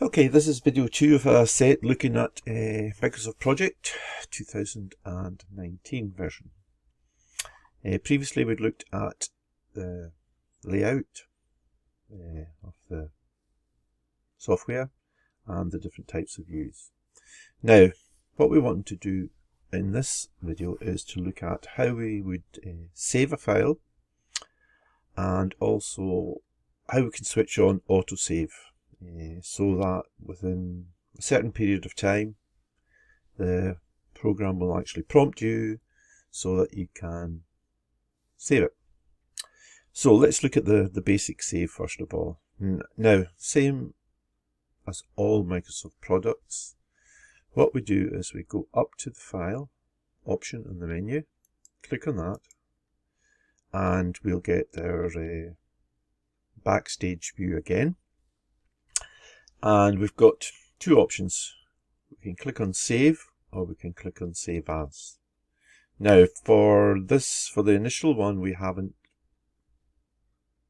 Okay, this is video 2 of a set looking at Microsoft Project 2019 version. Previously we'd looked at the layout of the software and the different types of views. Now, what we want to do in this video is to look at how we would save a file and also how we can switch on autosave. So that within a certain period of time the program will actually prompt you so that you can save it. So let's look at the basic save first of all. Now, same as all Microsoft products, what we do is we go up to the file option in the menu, click on that, and we'll get our backstage view again. And we've got two options. We can click on save or we can click on save as. Now for the initial one, we haven't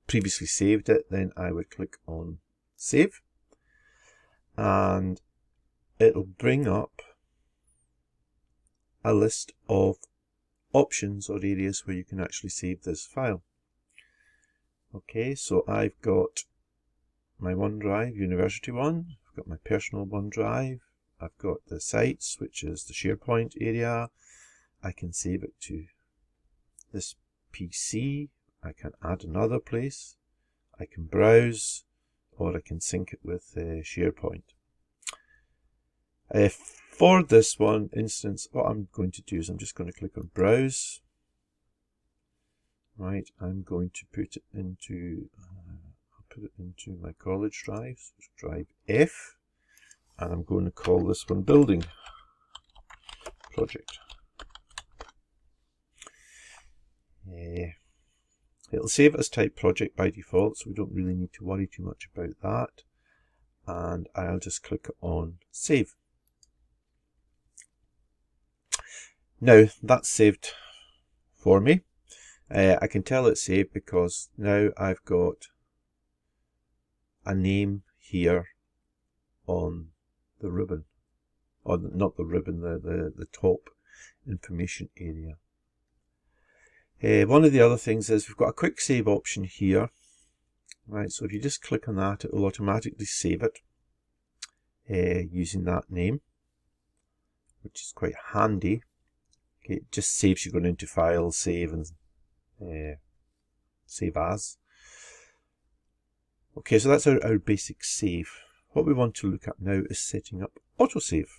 previously saved it, then I would click on save and it'll bring up a list of options or areas where you can actually save this file. Okay, so I've got my OneDrive university one, I've got my personal OneDrive, I've got the sites, which is the SharePoint area. I can save it to this PC, I can add another place, I can browse, or I can sync it with SharePoint. For this one instance, what I'm going to do is I'm just going to click on browse. Right, I'm going to put it into my college drive, so drive F, and I'm going to call this one building project. It'll save it as type project by default, so we don't really need to worry too much about that. And I'll just click on save. Now that's saved for me. I can tell it's saved because now I've got a name here on the ribbon, or not the ribbon, the top information area. One of the other things is we've got a quick save option here. Right, so if you just click on that, it will automatically save it using that name, which is quite handy. Okay, it just saves you going into File, Save, and Save As. Okay, so that's our basic save. What we want to look at now is setting up autosave.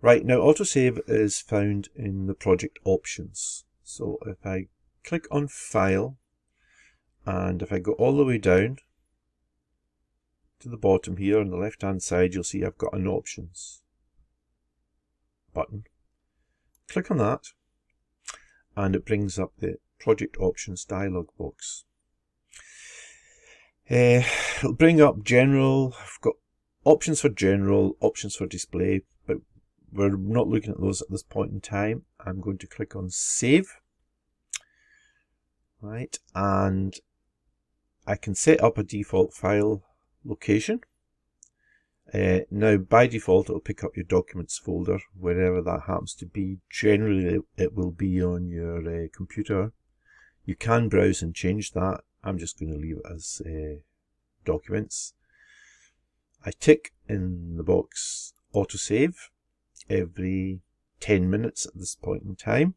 Right, now autosave is found in the project options. So if I click on File, and if I go all the way down to the bottom here on the left hand side, you'll see I've got an options button. Click on that and it brings up the project options dialog box. It'll bring up general. I've got options for general, options for display, but we're not looking at those at this point in time. I'm going to click on save. Right, and I can set up a default file location. Now by default it'll pick up your documents folder wherever that happens to be. Generally it will be on your computer. You can browse and change that. I'm just going to leave it as documents. I tick in the box autosave every 10 minutes at this point in time.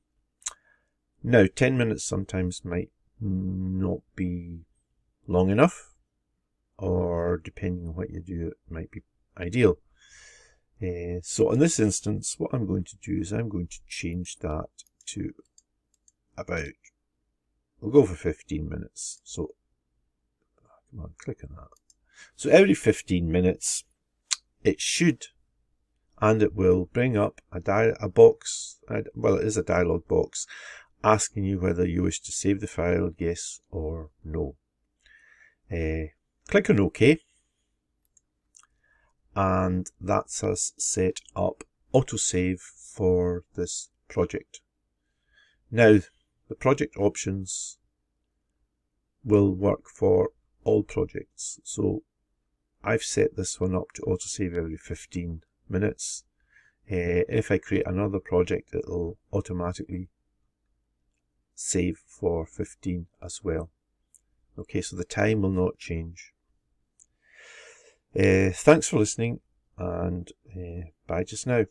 Now 10 minutes sometimes might not be long enough, or depending on what you do it might be ideal. So in this instance what I'm going to do is I'm going to change that to about, we'll go for 15 minutes. So come on, click on that. So every 15 minutes it should, and it will bring up a box, well it is a dialog box, asking you whether you wish to save the file, yes or no. Click on OK, and that's us set up autosave for this project. Now the project options will work for all projects, so I've set this one up to autosave every 15 minutes. If I create another project, it'll automatically save for 15 as well. Okay, so the time will not change. Thanks for listening, and bye just now.